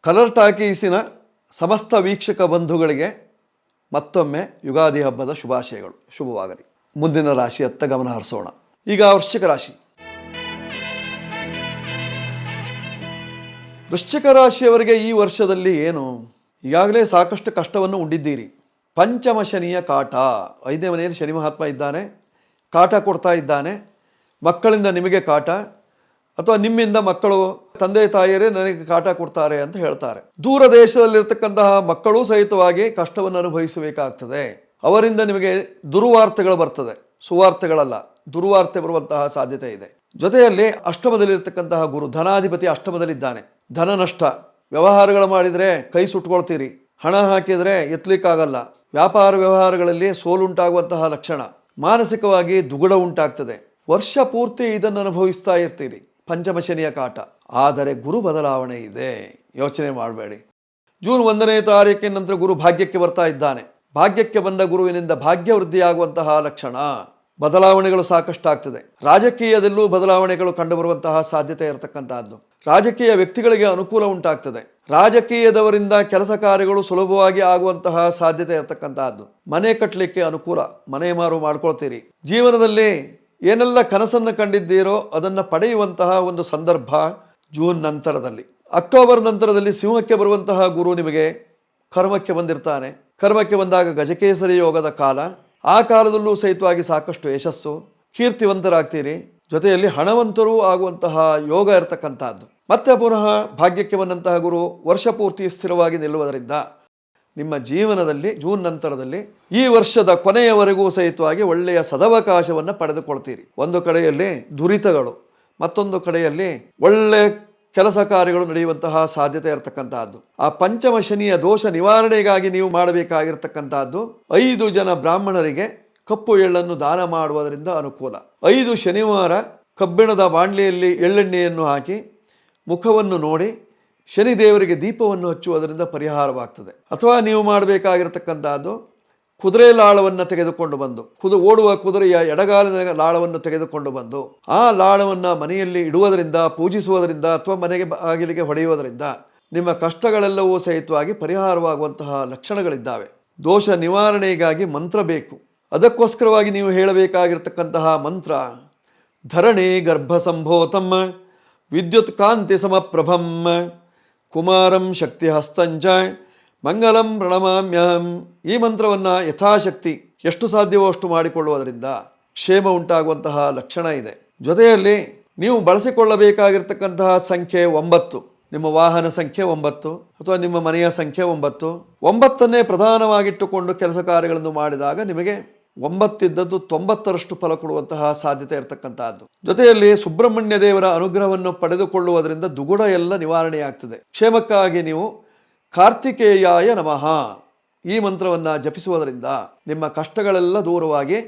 Colour ಟಾಕೀಸಿನ ಸಮಸ್ತ ವೀಕ್ಷಕ ಬಂಧುಗಳಿಗೆ ಮತ್ತೊಮ್ಮೆ ಯುಗಾದಿ ಹಬ್ಬದ ಶುಭಾಶಯಗಳು. ಶುಭವಾಗಲಿ. ಮುಂದಿನ ರಾಶಿಯತ್ತ ಗಮನ ಹರಿಸೋಣ. ಈಗ ವೃಶ್ಚಿಕ ರಾಶಿ. ವೃಶ್ಚಿಕ ರಾಶಿಯವರಿಗೆ ಈ ವರ್ಷದಲ್ಲಿ ಏನು, ಈಗಾಗಲೇ ಸಾಕಷ್ಟು ಕಷ್ಟವನ್ನು ಉಂಡಿದ್ದೀರಿ. ಪಂಚಮ ಶನಿಯ ಕಾಟ, 5ನೇ ಮನೆಯಲ್ಲಿ ಶನಿ ಮಹಾತ್ಮ ಇದ್ದಾನೆ, ಕಾಟ ಕೊಡ್ತಾ ಇದ್ದಾನೆ. ಮಕ್ಕಳಿಂದ ನಿಮಗೆ ಕಾಟ, ಅಥವಾ ನಿಮ್ಮಿಂದ ಮಕ್ಕಳು ತಂದೆ ತಾಯಿಯರೇ ನನಗೆ ಕಾಟ ಕೊಡ್ತಾರೆ ಅಂತ ಹೇಳ್ತಾರೆ. ದೂರ ದೇಶದಲ್ಲಿರ್ತಕ್ಕಂತಹ ಮಕ್ಕಳೂ ಸಹಿತವಾಗಿ ಕಷ್ಟವನ್ನು ಅನುಭವಿಸಬೇಕಾಗ್ತದೆ. ಅವರಿಂದ ನಿಮಗೆ ದುರ್ವಾರ್ತೆಗಳು ಬರ್ತದೆ, ಸುವಾರ್ತೆಗಳಲ್ಲ, ದುರ್ವಾರ್ತೆ ಬರುವಂತಹ ಸಾಧ್ಯತೆ ಇದೆ. ಜೊತೆಯಲ್ಲಿ ಅಷ್ಟಮದಲ್ಲಿರ್ತಕ್ಕಂತಹ ಗುರು ಧನಾಧಿಪತಿ ಅಷ್ಟಮದಲ್ಲಿದ್ದಾನೆ. ಧನ ನಷ್ಟ, ವ್ಯವಹಾರಗಳು ಮಾಡಿದರೆ ಕೈ ಸುಟ್ಕೊಳ್ತೀರಿ, ಹಣ ಹಾಕಿದರೆ ಎತ್ತಲಿಕ್ಕಾಗಲ್ಲ, ವ್ಯಾಪಾರ ವ್ಯವಹಾರಗಳಲ್ಲಿ ಸೋಲುಂಟಾಗುವಂತಹ ಲಕ್ಷಣ, ಮಾನಸಿಕವಾಗಿ ದುಗುಡ ಉಂಟಾಗ್ತದೆ. ವರ್ಷ ಪೂರ್ತಿ ಇದನ್ನು ಅನುಭವಿಸ್ತಾ ಇರ್ತೀರಿ, ಪಂಚಮ ಶನಿಯ ಕಾಟ. ಆದರೆ ಗುರು ಬದಲಾವಣೆ ಇದೆ, ಯೋಚನೆ ಮಾಡಬೇಡಿ. ಜೂನ್ 1ನೇ ತಾರೀಕಿನ ನಂತರ ಗುರು ಭಾಗ್ಯಕ್ಕೆ ಬರ್ತಾ ಇದ್ದಾನೆ. ಭಾಗ್ಯಕ್ಕೆ ಬಂದ ಗುರುವಿನಿಂದ ಭಾಗ್ಯ ವೃದ್ಧಿಯಾಗುವಂತಹ ಲಕ್ಷಣ, ಬದಲಾವಣೆಗಳು ಸಾಕಷ್ಟು ಆಗ್ತದೆ. ರಾಜಕೀಯದಲ್ಲೂ ಬದಲಾವಣೆಗಳು ಕಂಡುಬರುವಂತಹ ಸಾಧ್ಯತೆ ಇರತಕ್ಕಂತಹದ್ದು. ರಾಜಕೀಯ ವ್ಯಕ್ತಿಗಳಿಗೆ ಅನುಕೂಲ ಉಂಟಾಗ್ತದೆ. ರಾಜಕೀಯದವರಿಂದ ಕೆಲಸ ಕಾರ್ಯಗಳು ಸುಲಭವಾಗಿ ಆಗುವಂತಹ ಸಾಧ್ಯತೆ ಇರತಕ್ಕಂತಹದ್ದು. ಮನೆ ಕಟ್ಟಲಿಕ್ಕೆ ಅನುಕೂಲ, ಮನೆ ಮಾರು ಮಾಡ್ಕೊಳ್ತೀರಿ. ಜೀವನದಲ್ಲಿ ಏನೆಲ್ಲ ಕನಸನ್ನು ಕಂಡಿದ್ದೀರೋ ಅದನ್ನು ಪಡೆಯುವಂತಹ ಒಂದು ಸಂದರ್ಭ ಜೂನ್ ನಂತರದಲ್ಲಿ. ಅಕ್ಟೋಬರ್ ನಂತರದಲ್ಲಿ ಸಿಂಹಕ್ಕೆ ಬರುವಂತಹ ಗುರು ನಿಮಗೆ ಕರ್ಮಕ್ಕೆ ಬಂದಿರ್ತಾನೆ. ಕರ್ಮಕ್ಕೆ ಬಂದಾಗ ಗಜಕೇಸರಿ ಯೋಗದ ಕಾಲ. ಆ ಕಾಲದಲ್ಲೂ ಸಹಿತವಾಗಿ ಸಾಕಷ್ಟು ಯಶಸ್ಸು, ಕೀರ್ತಿವಂತರಾಗ್ತೀರಿ. ಜೊತೆಯಲ್ಲಿ ಹಣವಂತರೂ ಆಗುವಂತಹ ಯೋಗ ಇರತಕ್ಕಂಥದ್ದು. ಮತ್ತೆ ಪುನಃ ಭಾಗ್ಯಕ್ಕೆ ಬಂದಂತಹ ಗುರು ವರ್ಷ ಪೂರ್ತಿ ಸ್ಥಿರವಾಗಿ ನಿಲ್ಲುವುದರಿಂದ ನಿಮ್ಮ ಜೀವನದಲ್ಲಿ ಜೂನ್ ನಂತರದಲ್ಲಿ ಈ ವರ್ಷದ ಕೊನೆಯವರೆಗೂ ಸಹಿತವಾಗಿ ಒಳ್ಳೆಯ ಸದವಕಾಶವನ್ನು ಪಡೆದುಕೊಳ್ತೀರಿ. ಒಂದು ಕಡೆಯಲ್ಲಿ ದುರಿತಗಳು, ಮತ್ತೊಂದು ಕಡೆಯಲ್ಲಿ ಒಳ್ಳೆ ಕೆಲಸ ಕಾರ್ಯಗಳು ನಡೆಯುವಂತಹ ಸಾಧ್ಯತೆ ಇರತಕ್ಕಂತಹದ್ದು. ಆ ಪಂಚಮ ಶನಿಯ ದೋಷ ನಿವಾರಣೆಗಾಗಿ ನೀವು ಮಾಡಬೇಕಾಗಿರ್ತಕ್ಕಂತಹದ್ದು 5 ಜನ ಬ್ರಾಹ್ಮಣರಿಗೆ ಕಪ್ಪು ಎಳ್ಳನ್ನು ದಾನ ಮಾಡುವುದರಿಂದ ಅನುಕೂಲ. 5 ಶನಿವಾರ ಕಬ್ಬಿಣದ ಬಾಂಡ್ಲಿಯಲ್ಲಿ ಎಳ್ಳೆಣ್ಣೆಯನ್ನು ಹಾಕಿ ಮುಖವನ್ನು ನೋಡಿ ಶನಿದೇವರಿಗೆ ದೀಪವನ್ನು ಹಚ್ಚುವುದರಿಂದ ಪರಿಹಾರವಾಗ್ತದೆ. ಅಥವಾ ನೀವು ಮಾಡಬೇಕಾಗಿರತಕ್ಕಂಥದ್ದು ಕುದುರೆ ಲಾಳವನ್ನು ತೆಗೆದುಕೊಂಡು ಬಂದು, ಓಡುವ ಕುದುರೆಯ ಎಡಗಾಲಿನ ಲಾಳವನ್ನು ತೆಗೆದುಕೊಂಡು ಬಂದು ಆ ಲಾಳವನ್ನು ಮನೆಯಲ್ಲಿ ಇಡುವುದರಿಂದ, ಪೂಜಿಸುವುದರಿಂದ ಅಥವಾ ಮನೆಗೆ ಬಾಗಿಲಿಗೆ ಹೊಡೆಯುವುದರಿಂದ ನಿಮ್ಮ ಕಷ್ಟಗಳೆಲ್ಲವೂ ಸಹಿತವಾಗಿ ಪರಿಹಾರವಾಗುವಂತಹ ಲಕ್ಷಣಗಳಿದ್ದಾವೆ. ದೋಷ ನಿವಾರಣೆಗಾಗಿ ಮಂತ್ರ ಬೇಕು. ಅದಕ್ಕೋಸ್ಕರವಾಗಿ ನೀವು ಹೇಳಬೇಕಾಗಿರ್ತಕ್ಕಂತಹ ಮಂತ್ರ ಧರಣಿ ಗರ್ಭ ಸಂಭೋತಮ್ಮ ವಿದ್ಯುತ್ ಕಾಂತಿ ಸಮಪ್ರಭಂ ಕುಮಾರಂ ಶಕ್ತಿ ಹಸ್ತಂಚ ಮಂಗಲಂ ಪ್ರಣಮಾಮ್ಯಹಂ. ಈ ಮಂತ್ರವನ್ನು ಯಥಾಶಕ್ತಿ ಎಷ್ಟು ಸಾಧ್ಯವೋ ಅಷ್ಟು ಮಾಡಿಕೊಳ್ಳುವುದರಿಂದ ಕ್ಷೇಮ ಉಂಟಾಗುವಂತಹ ಲಕ್ಷಣ ಇದೆ. ಜೊತೆಯಲ್ಲಿ ನೀವು ಬಳಸಿಕೊಳ್ಳಬೇಕಾಗಿರ್ತಕ್ಕಂತಹ ಸಂಖ್ಯೆ 9. ನಿಮ್ಮ ವಾಹನ ಸಂಖ್ಯೆ 9 ಅಥವಾ ನಿಮ್ಮ ಮನೆಯ ಸಂಖ್ಯೆ 9. 9ನ್ನೇ ಪ್ರಧಾನವಾಗಿಟ್ಟುಕೊಂಡು ಕೆಲಸ ಕಾರ್ಯಗಳನ್ನು ಮಾಡಿದಾಗ ನಿಮಗೆ 9 ಇದ್ದದ್ದು 90ರಷ್ಟು ಫಲ ಕೊಡುವಂತಹ ಸಾಧ್ಯತೆ ಇರತಕ್ಕಂತಹದ್ದು. ಜೊತೆಯಲ್ಲಿ ಸುಬ್ರಹ್ಮಣ್ಯ ದೇವರ ಅನುಗ್ರಹವನ್ನು ಪಡೆದುಕೊಳ್ಳುವುದರಿಂದ ದುಗುಡ ಎಲ್ಲ ನಿವಾರಣೆಯಾಗ್ತದೆ. ಕ್ಷೇಮಕ್ಕಾಗಿ ನೀವು ಕಾರ್ತಿಕೇಯಾಯ ನಮಃ ಈ ಮಂತ್ರವನ್ನು ಜಪಿಸುವುದರಿಂದ ನಿಮ್ಮ ಕಷ್ಟಗಳೆಲ್ಲ ದೂರವಾಗಿ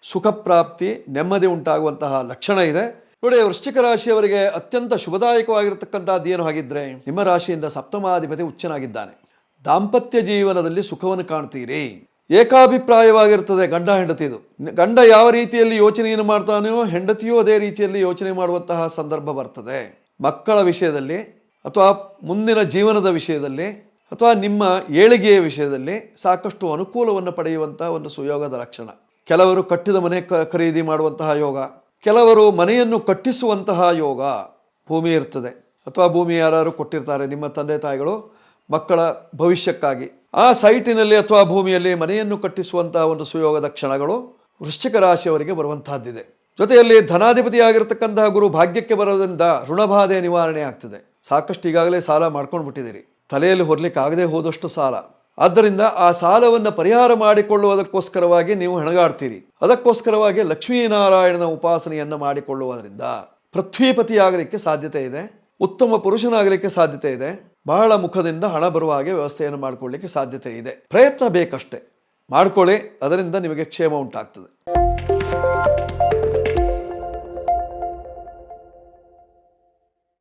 ಸುಖ ಪ್ರಾಪ್ತಿ, ನೆಮ್ಮದಿ ಉಂಟಾಗುವಂತಹ ಲಕ್ಷಣ ಇದೆ. ನೋಡಿ, ವೃಶ್ಚಿಕ ರಾಶಿಯವರಿಗೆ ಅತ್ಯಂತ ಶುಭದಾಯಕವಾಗಿರತಕ್ಕಂಥದ್ದು ಏನು ಹಾಗಿದ್ರೆ, ನಿಮ್ಮ ರಾಶಿಯಿಂದ ಸಪ್ತಮಾಧಿಪತಿ ಉಚ್ಚನಾಗಿದ್ದಾನೆ. ದಾಂಪತ್ಯ ಜೀವನದಲ್ಲಿ ಸುಖವನ್ನು ಕಾಣ್ತೀರಿ. ಏಕಾಭಿಪ್ರಾಯವಾಗಿರ್ತದೆ ಗಂಡ ಹೆಂಡತಿದು. ಗಂಡ ಯಾವ ರೀತಿಯಲ್ಲಿ ಯೋಚನೆಯನ್ನು ಮಾಡ್ತಾನೆಯೋ ಹೆಂಡತಿಯೂ ಅದೇ ರೀತಿಯಲ್ಲಿ ಯೋಚನೆ ಮಾಡುವಂತಹ ಸಂದರ್ಭ ಬರ್ತದೆ. ಮಕ್ಕಳ ವಿಷಯದಲ್ಲಿ ಅಥವಾ ಮುಂದಿನ ಜೀವನದ ವಿಷಯದಲ್ಲಿ ಅಥವಾ ನಿಮ್ಮ ಏಳಿಗೆಯ ವಿಷಯದಲ್ಲಿ ಸಾಕಷ್ಟು ಅನುಕೂಲವನ್ನು ಪಡೆಯುವಂತಹ ಒಂದು ಸುಯೋಗದ ಲಕ್ಷಣ. ಕೆಲವರು ಕಟ್ಟಿದ ಮನೆ ಖರೀದಿ ಮಾಡುವಂತಹ ಯೋಗ, ಕೆಲವರು ಮನೆಯನ್ನು ಕಟ್ಟಿಸುವಂತಹ ಯೋಗ, ಭೂಮಿ ಇರ್ತದೆ ಅಥವಾ ಭೂಮಿ ಯಾರು ಕೊಟ್ಟಿರ್ತಾರೆ ನಿಮ್ಮ ತಂದೆ ತಾಯಿಗಳು ಮಕ್ಕಳ ಭವಿಷ್ಯಕ್ಕಾಗಿ. ಆ ಸೈಟಿನಲ್ಲಿ ಅಥವಾ ಭೂಮಿಯಲ್ಲಿ ಮನೆಯನ್ನು ಕಟ್ಟಿಸುವಂತಹ ಒಂದು ಸುಯೋಗದ ಕ್ಷಣಗಳು ವೃಶ್ಚಿಕ ರಾಶಿಯವರಿಗೆ ಬರುವಂತಹದ್ದಿದೆ. ಜೊತೆಯಲ್ಲಿ ಧನಾಧಿಪತಿಯಾಗಿರ್ತಕ್ಕಂತಹ ಗುರು ಭಾಗ್ಯಕ್ಕೆ ಬರೋದ್ರಿಂದ ಋಣಬಾಧೆ ನಿವಾರಣೆ ಆಗ್ತದೆ. ಸಾಕಷ್ಟು ಈಗಾಗಲೇ ಸಾಲ ಮಾಡ್ಕೊಂಡು ಬಿಟ್ಟಿದ್ದೀರಿ, ತಲೆಯಲ್ಲಿ ಹೊರಲಿಕ್ಕೆ ಆಗದೆ ಹೋದಷ್ಟು ಸಾಲ. ಆದ್ದರಿಂದ ಆ ಸಾಲವನ್ನು ಪರಿಹಾರ ಮಾಡಿಕೊಳ್ಳುವುದಕ್ಕೋಸ್ಕರವಾಗಿ ನೀವು ಹೆಣಗಾಡ್ತೀರಿ. ಅದಕ್ಕೋಸ್ಕರವಾಗಿ ಲಕ್ಷ್ಮೀನಾರಾಯಣನ ಉಪಾಸನೆಯನ್ನು ಮಾಡಿಕೊಳ್ಳುವುದರಿಂದ ಪೃಥ್ವೀಪತಿಯಾಗಲಿಕ್ಕೆ ಸಾಧ್ಯತೆ ಇದೆ, ಉತ್ತಮ ಪುರುಷನಾಗಲಿಕ್ಕೆ ಸಾಧ್ಯತೆ ಇದೆ, ಬಹಳ ಮುಖದಿಂದ ಹಣ ಬರುವ ಹಾಗೆ ವ್ಯವಸ್ಥೆಯನ್ನು ಮಾಡಿಕೊಳ್ಳಲಿಕ್ಕೆ ಸಾಧ್ಯತೆ ಇದೆ. ಪ್ರಯತ್ನ ಬೇಕಷ್ಟೇ, ಮಾಡಿಕೊಳ್ಳಿ, ಅದರಿಂದ ನಿಮಗೆ ಕ್ಷೇಮ ಉಂಟಾಗ್ತದೆ.